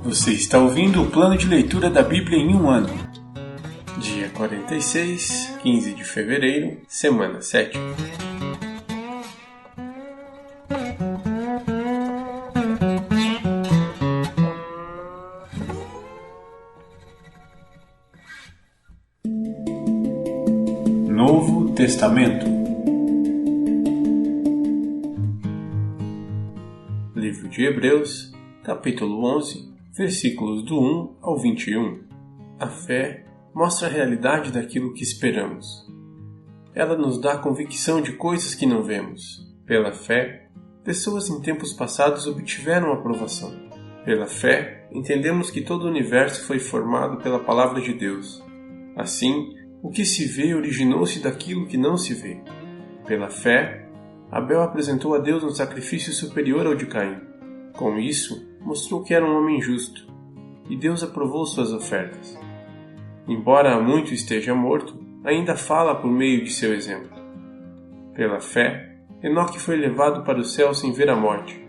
Você está ouvindo o plano de leitura da Bíblia em um ano. Dia 46, 15 de fevereiro, semana 7. Novo Testamento. Livro de Hebreus, capítulo 11, versículos do 1 ao 21. A fé mostra a realidade daquilo que esperamos. Ela nos dá convicção de coisas que não vemos. Pela fé, pessoas em tempos passados obtiveram aprovação. Pela fé, entendemos que todo o universo foi formado pela palavra de Deus. Assim, o que se vê originou-se daquilo que não se vê. Pela fé, Abel apresentou a Deus um sacrifício superior ao de Caim. Com isso, mostrou que era um homem justo, e Deus aprovou suas ofertas. Embora há muito esteja morto, ainda fala por meio de seu exemplo. Pela fé, Enoque foi levado para o céu sem ver a morte.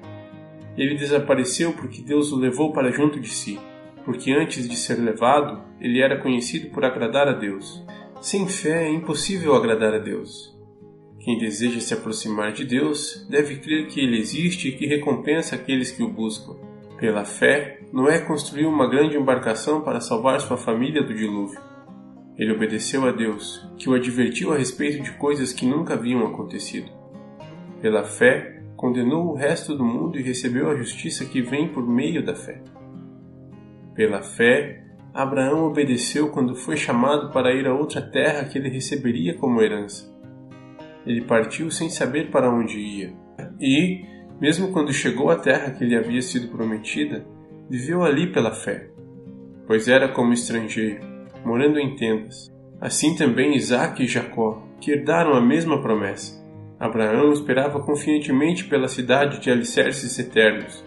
Ele desapareceu porque Deus o levou para junto de si, porque antes de ser levado, ele era conhecido por agradar a Deus. Sem fé é impossível agradar a Deus. Quem deseja se aproximar de Deus deve crer que Ele existe e que recompensa aqueles que o buscam. Pela fé, Noé construiu uma grande embarcação para salvar sua família do dilúvio. Ele obedeceu a Deus, que o advertiu a respeito de coisas que nunca haviam acontecido. Pela fé, condenou o resto do mundo e recebeu a justiça que vem por meio da fé. Pela fé, Abraão obedeceu quando foi chamado para ir a outra terra que ele receberia como herança. Ele partiu sem saber para onde ia, e, mesmo quando chegou à terra que lhe havia sido prometida, viveu ali pela fé, pois era como estrangeiro, morando em tendas. Assim também Isaque e Jacó, que herdaram a mesma promessa. Abraão esperava confiantemente pela cidade de alicerces eternos,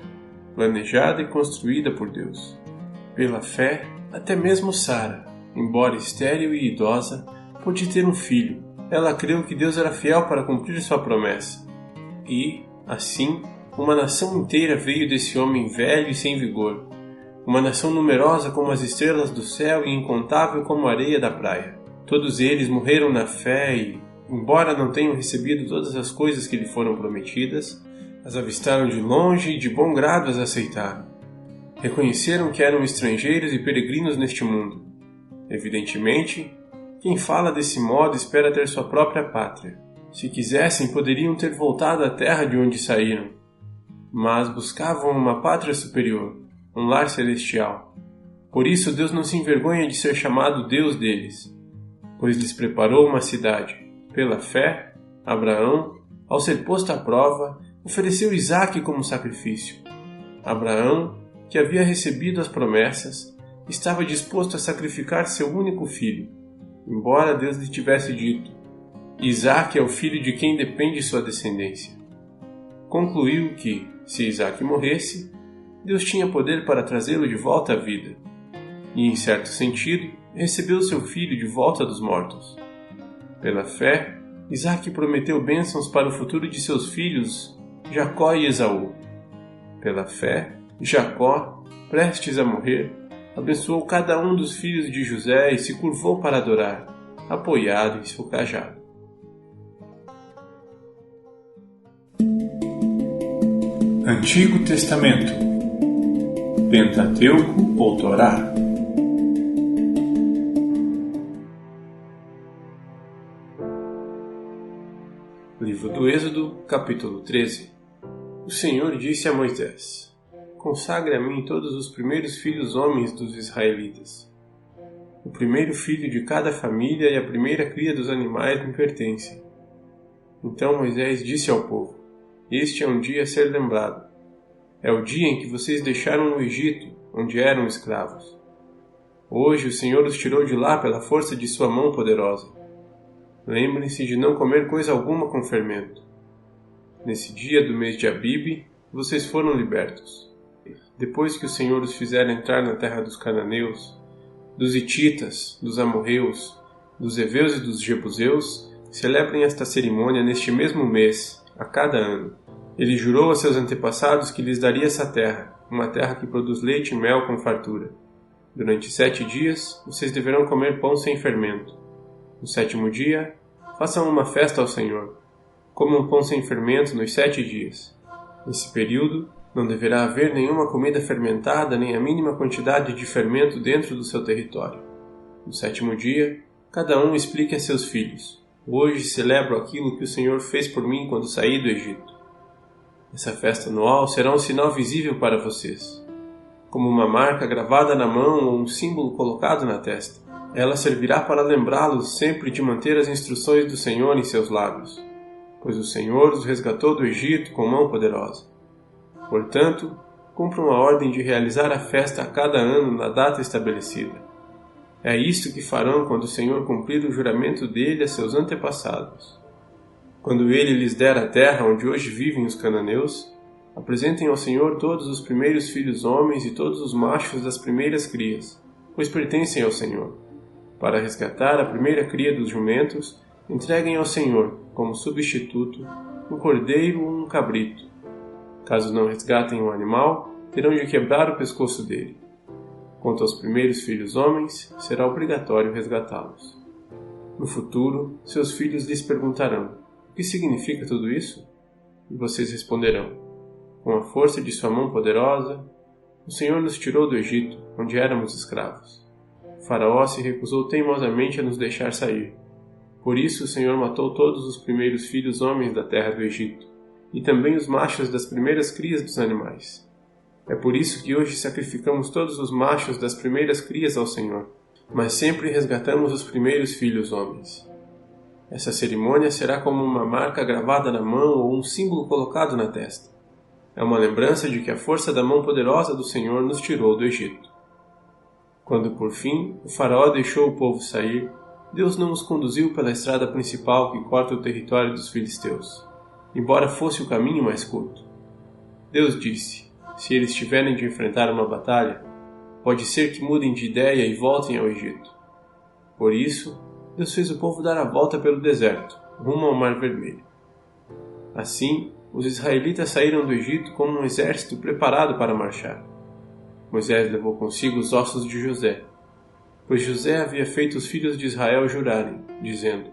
planejada e construída por Deus. Pela fé, até mesmo Sara, embora estéril e idosa, pôde ter um filho. Ela creu que Deus era fiel para cumprir sua promessa. E, assim, uma nação inteira veio desse homem velho e sem vigor. Uma nação numerosa como as estrelas do céu e incontável como a areia da praia. Todos eles morreram na fé e, embora não tenham recebido todas as coisas que lhe foram prometidas, as avistaram de longe e de bom grado as aceitaram. Reconheceram que eram estrangeiros e peregrinos neste mundo. Evidentemente, quem fala desse modo espera ter sua própria pátria. Se quisessem, poderiam ter voltado à terra de onde saíram. Mas buscavam uma pátria superior, um lar celestial. Por isso Deus não se envergonha de ser chamado Deus deles, pois lhes preparou uma cidade. Pela fé, Abraão, ao ser posto à prova, ofereceu Isaque como sacrifício. Abraão, que havia recebido as promessas, estava disposto a sacrificar seu único filho, embora Deus lhe tivesse dito: Isaque é o filho de quem depende sua descendência. Concluiu que, se Isaque morresse, Deus tinha poder para trazê-lo de volta à vida, e, em certo sentido, recebeu seu filho de volta dos mortos. Pela fé, Isaque prometeu bênçãos para o futuro de seus filhos, Jacó e Esaú. Pela fé, Jacó, prestes a morrer, abençoou cada um dos filhos de José e se curvou para adorar, apoiado em seu cajado. Antigo Testamento, Pentateuco ou Torá. Livro do Êxodo, capítulo 13. O Senhor disse a Moisés: Consagre a mim todos os primeiros filhos homens dos israelitas. O primeiro filho de cada família e a primeira cria dos animais me pertencem. Então Moisés disse ao povo: Este é um dia a ser lembrado. É o dia em que vocês deixaram o Egito, onde eram escravos. Hoje o Senhor os tirou de lá pela força de sua mão poderosa. Lembrem-se de não comer coisa alguma com fermento. Nesse dia do mês de Abibe, vocês foram libertos. Depois que o Senhor os fizer entrar na terra dos cananeus, dos hititas, dos amorreus, dos heveus e dos jebuseus, celebrem esta cerimônia neste mesmo mês, a cada ano. Ele jurou a seus antepassados que lhes daria essa terra, uma terra que produz leite e mel com fartura. Durante 7 dias, vocês deverão comer pão sem fermento. No 7º dia, façam uma festa ao Senhor. Comam pão sem fermento nos 7 dias. Nesse período, não deverá haver nenhuma comida fermentada nem a mínima quantidade de fermento dentro do seu território. No 7º dia, cada um explique a seus filhos: hoje celebro aquilo que o Senhor fez por mim quando saí do Egito. Essa festa anual será um sinal visível para vocês, como uma marca gravada na mão ou um símbolo colocado na testa. Ela servirá para lembrá-los sempre de manter as instruções do Senhor em seus lábios, pois o Senhor os resgatou do Egito com mão poderosa. Portanto, cumpram a ordem de realizar a festa a cada ano na data estabelecida. É isto que farão quando o Senhor cumprir o juramento dele a seus antepassados. Quando ele lhes der a terra onde hoje vivem os cananeus, apresentem ao Senhor todos os primeiros filhos homens e todos os machos das primeiras crias, pois pertencem ao Senhor. Para resgatar a primeira cria dos jumentos, entreguem ao Senhor, como substituto, um cordeiro ou um cabrito. Caso não resgatem o animal, terão de quebrar o pescoço dele. Quanto aos primeiros filhos homens, será obrigatório resgatá-los. No futuro, seus filhos lhes perguntarão: o que significa tudo isso? E vocês responderão: com a força de sua mão poderosa, o Senhor nos tirou do Egito, onde éramos escravos. O Faraó se recusou teimosamente a nos deixar sair. Por isso o Senhor matou todos os primeiros filhos homens da terra do Egito, e também os machos das primeiras crias dos animais. É por isso que hoje sacrificamos todos os machos das primeiras crias ao Senhor, mas sempre resgatamos os primeiros filhos homens. Essa cerimônia será como uma marca gravada na mão ou um símbolo colocado na testa. É uma lembrança de que a força da mão poderosa do Senhor nos tirou do Egito. Quando, por fim, o Faraó deixou o povo sair, Deus não os conduziu pela estrada principal que corta o território dos filisteus, embora fosse o caminho mais curto. Deus disse: se eles tiverem de enfrentar uma batalha, pode ser que mudem de ideia e voltem ao Egito. Por isso, Deus fez o povo dar a volta pelo deserto, rumo ao Mar Vermelho. Assim, os israelitas saíram do Egito como um exército preparado para marchar. Moisés levou consigo os ossos de José, pois José havia feito os filhos de Israel jurarem, dizendo: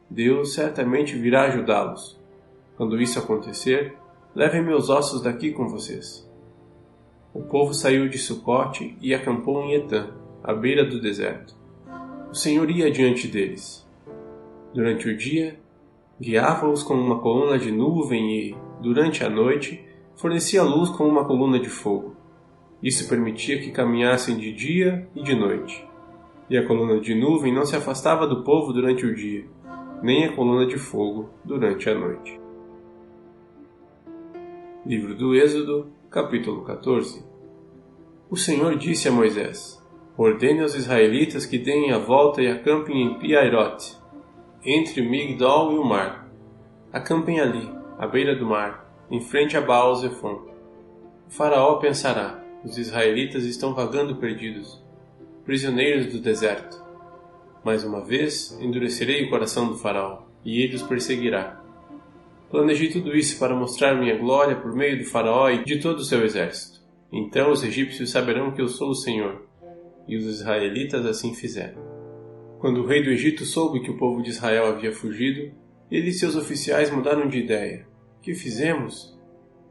Deus certamente virá ajudá-los. Quando isso acontecer, levem meus ossos daqui com vocês. O povo saiu de Sucote e acampou em Etã, à beira do deserto. O Senhor ia diante deles. Durante o dia, guiava-os com uma coluna de nuvem e, durante a noite, fornecia luz com uma coluna de fogo. Isso permitia que caminhassem de dia e de noite. E a coluna de nuvem não se afastava do povo durante o dia, nem a coluna de fogo durante a noite. Livro do Êxodo, capítulo 14. O Senhor disse a Moisés: ordene aos israelitas que deem a volta e acampem em Pi-Hahirote, entre Migdol e o mar. Acampem ali, à beira do mar, em frente a Baal-Zefon. O faraó pensará: os israelitas estão vagando perdidos, prisioneiros do deserto. Mais uma vez, endurecerei o coração do faraó, e ele os perseguirá. Planejei tudo isso para mostrar minha glória por meio do faraó e de todo o seu exército. Então os egípcios saberão que eu sou o Senhor. E os israelitas assim fizeram. Quando o rei do Egito soube que o povo de Israel havia fugido, ele e seus oficiais mudaram de ideia. O que fizemos?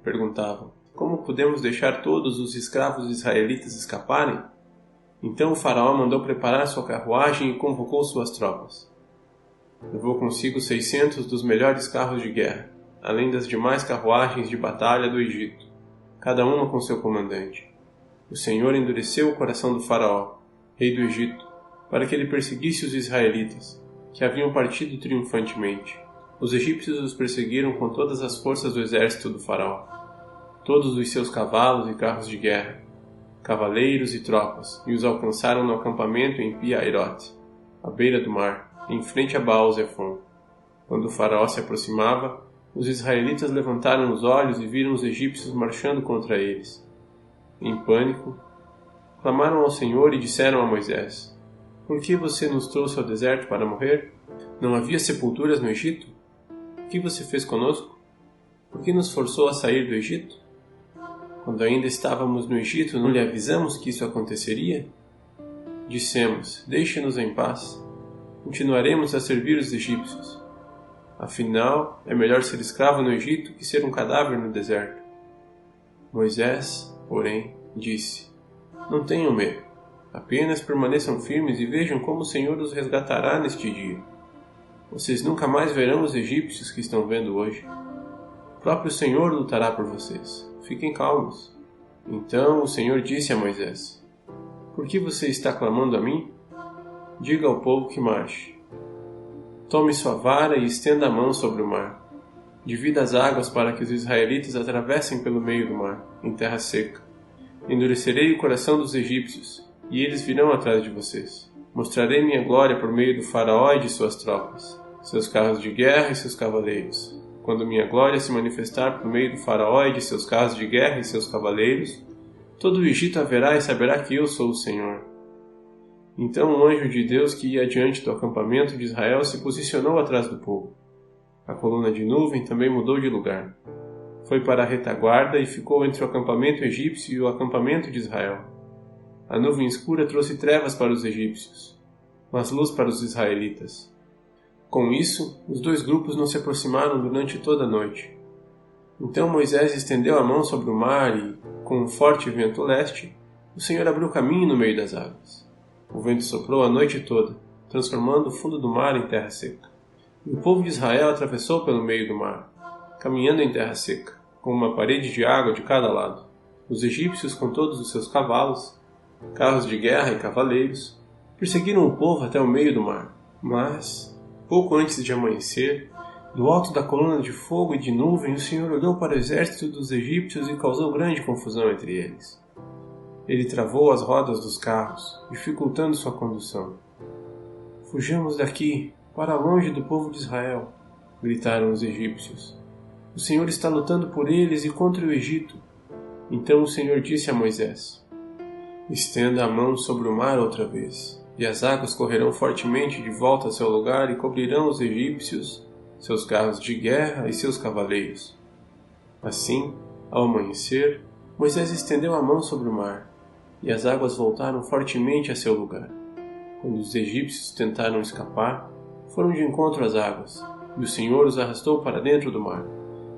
Perguntavam. Como podemos deixar todos os escravos israelitas escaparem? Então o faraó mandou preparar sua carruagem e convocou suas tropas. Levou consigo 600 dos melhores carros de guerra, além das demais carruagens de batalha do Egito, cada uma com seu comandante. O Senhor endureceu o coração do faraó, rei do Egito, para que ele perseguisse os israelitas, que haviam partido triunfantemente. Os egípcios os perseguiram com todas as forças do exército do faraó, todos os seus cavalos e carros de guerra, cavaleiros e tropas, e os alcançaram no acampamento em Pi-Hahirote, à beira do mar, em frente a Baal-Zefon. Quando o faraó se aproximava, os israelitas levantaram os olhos e viram os egípcios marchando contra eles. Em pânico, clamaram ao Senhor e disseram a Moisés: por que você nos trouxe ao deserto para morrer? Não havia sepulturas no Egito? O que você fez conosco? Por que nos forçou a sair do Egito? Quando ainda estávamos no Egito, não lhe avisamos que isso aconteceria? Dissemos, deixe-nos em paz. Continuaremos a servir os egípcios. Afinal, é melhor ser escravo no Egito que ser um cadáver no deserto. Moisés, porém, disse, não tenham medo. Apenas permaneçam firmes e vejam como o Senhor os resgatará neste dia. Vocês nunca mais verão os egípcios que estão vendo hoje. O próprio Senhor lutará por vocês. Fiquem calmos. Então o Senhor disse a Moisés, por que você está clamando a mim? Diga ao povo que marche. Tome sua vara e estenda a mão sobre o mar. Divida as águas para que os israelitas atravessem pelo meio do mar, em terra seca. Endurecerei o coração dos egípcios, e eles virão atrás de vocês. Mostrarei minha glória por meio do faraó e de suas tropas, seus carros de guerra e seus cavaleiros. Quando minha glória se manifestar por meio do faraó e de seus carros de guerra e seus cavaleiros, todo o Egito a verá e saberá que eu sou o Senhor. Então um anjo de Deus que ia adiante do acampamento de Israel se posicionou atrás do povo. A coluna de nuvem também mudou de lugar. Foi para a retaguarda e ficou entre o acampamento egípcio e o acampamento de Israel. A nuvem escura trouxe trevas para os egípcios, mas luz para os israelitas. Com isso, os dois grupos não se aproximaram durante toda a noite. Então Moisés estendeu a mão sobre o mar e, com um forte vento leste, o Senhor abriu caminho no meio das águas. O vento soprou a noite toda, transformando o fundo do mar em terra seca. E o povo de Israel atravessou pelo meio do mar, caminhando em terra seca, com uma parede de água de cada lado. Os egípcios, com todos os seus cavalos, carros de guerra e cavaleiros, perseguiram o povo até o meio do mar. Mas, pouco antes de amanhecer, do alto da coluna de fogo e de nuvem, o Senhor olhou para o exército dos egípcios e causou grande confusão entre eles. Ele travou as rodas dos carros, dificultando sua condução. Fujamos daqui, para longe do povo de Israel, gritaram os egípcios. O Senhor está lutando por eles e contra o Egito. Então o Senhor disse a Moisés, estenda a mão sobre o mar outra vez, e as águas correrão fortemente de volta a seu lugar e cobrirão os egípcios, seus carros de guerra e seus cavaleiros. Assim, ao amanhecer, Moisés estendeu a mão sobre o mar, e as águas voltaram fortemente a seu lugar. Quando os egípcios tentaram escapar, foram de encontro às águas, e o Senhor os arrastou para dentro do mar.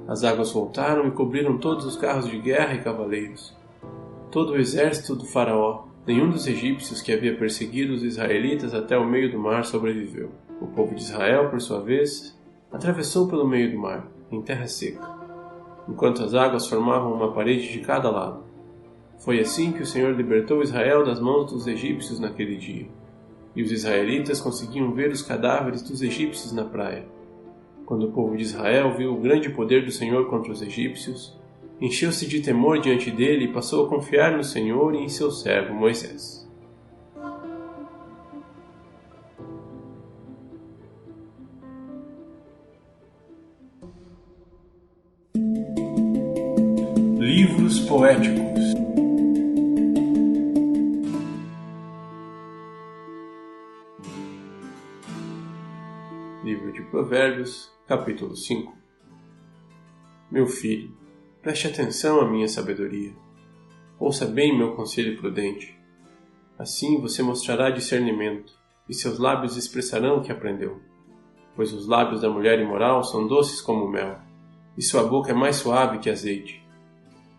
As águas voltaram e cobriram todos os carros de guerra e cavaleiros. Todo o exército do faraó, nenhum dos egípcios que havia perseguido os israelitas até o meio do mar sobreviveu. O povo de Israel, por sua vez, atravessou pelo meio do mar, em terra seca, enquanto as águas formavam uma parede de cada lado. Foi assim que o Senhor libertou Israel das mãos dos egípcios naquele dia, e os israelitas conseguiam ver os cadáveres dos egípcios na praia. Quando o povo de Israel viu o grande poder do Senhor contra os egípcios, encheu-se de temor diante dele e passou a confiar no Senhor e em seu servo Moisés. Livros poéticos. Livro de Provérbios, capítulo 5. Meu filho, preste atenção à minha sabedoria. Ouça bem meu conselho prudente. Assim você mostrará discernimento, e seus lábios expressarão o que aprendeu. Pois os lábios da mulher imoral são doces como o mel, e sua boca é mais suave que azeite.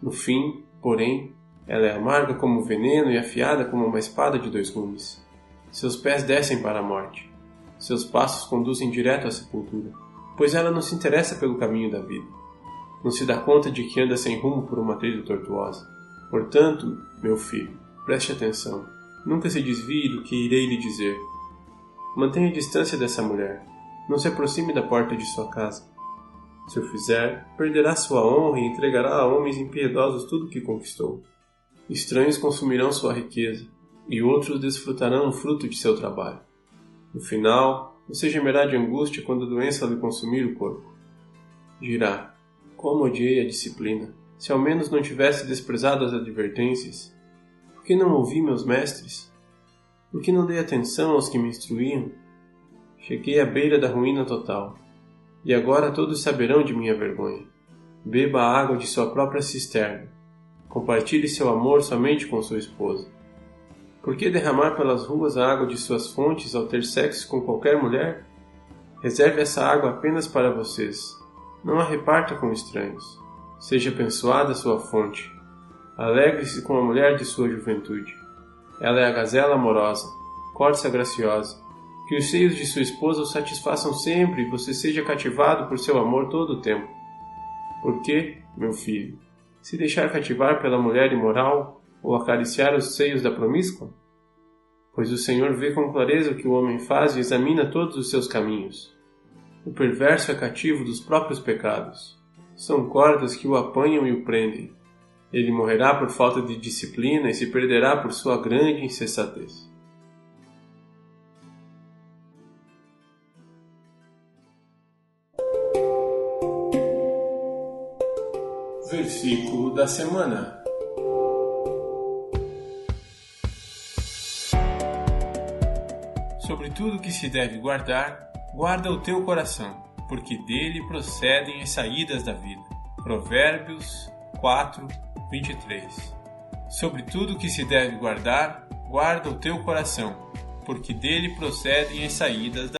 No fim, porém, ela é amarga como o veneno e afiada como uma espada de 2 gumes. Seus pés descem para a morte. Seus passos conduzem direto à sepultura, pois ela não se interessa pelo caminho da vida. Não se dá conta de que anda sem rumo por uma trilha tortuosa. Portanto, meu filho, preste atenção. Nunca se desvie do que irei lhe dizer. Mantenha distância dessa mulher. Não se aproxime da porta de sua casa. Se o fizer, perderá sua honra e entregará a homens impiedosos tudo o que conquistou. Estranhos consumirão sua riqueza, e outros desfrutarão o fruto de seu trabalho. No final, você gemerá de angústia quando a doença lhe consumir o corpo. Dirá, como odiei a disciplina, se ao menos não tivesse desprezado as advertências. Por que não ouvi meus mestres? Por que não dei atenção aos que me instruíam? Cheguei à beira da ruína total, e agora todos saberão de minha vergonha. Beba a água de sua própria cisterna. Compartilhe seu amor somente com sua esposa. Por que derramar pelas ruas a água de suas fontes ao ter sexo com qualquer mulher? Reserve essa água apenas para vocês. Não a reparta com estranhos. Seja abençoada sua fonte. Alegre-se com a mulher de sua juventude. Ela é a gazela amorosa, corça graciosa. Que os seios de sua esposa o satisfaçam sempre e você seja cativado por seu amor todo o tempo. Porque, meu filho, se deixar cativar pela mulher imoral ou acariciar os seios da promíscua? Pois o Senhor vê com clareza o que o homem faz e examina todos os seus caminhos. O perverso é cativo dos próprios pecados. São cordas que o apanham e o prendem. Ele morrerá por falta de disciplina e se perderá por sua grande insensatez. Versículo da semana. Sobre tudo que se deve guardar, guarda o teu coração, porque dele procedem as saídas da vida. Provérbios 4, 23. Sobre tudo que se deve guardar, guarda o teu coração, porque dele procedem as saídas da vida.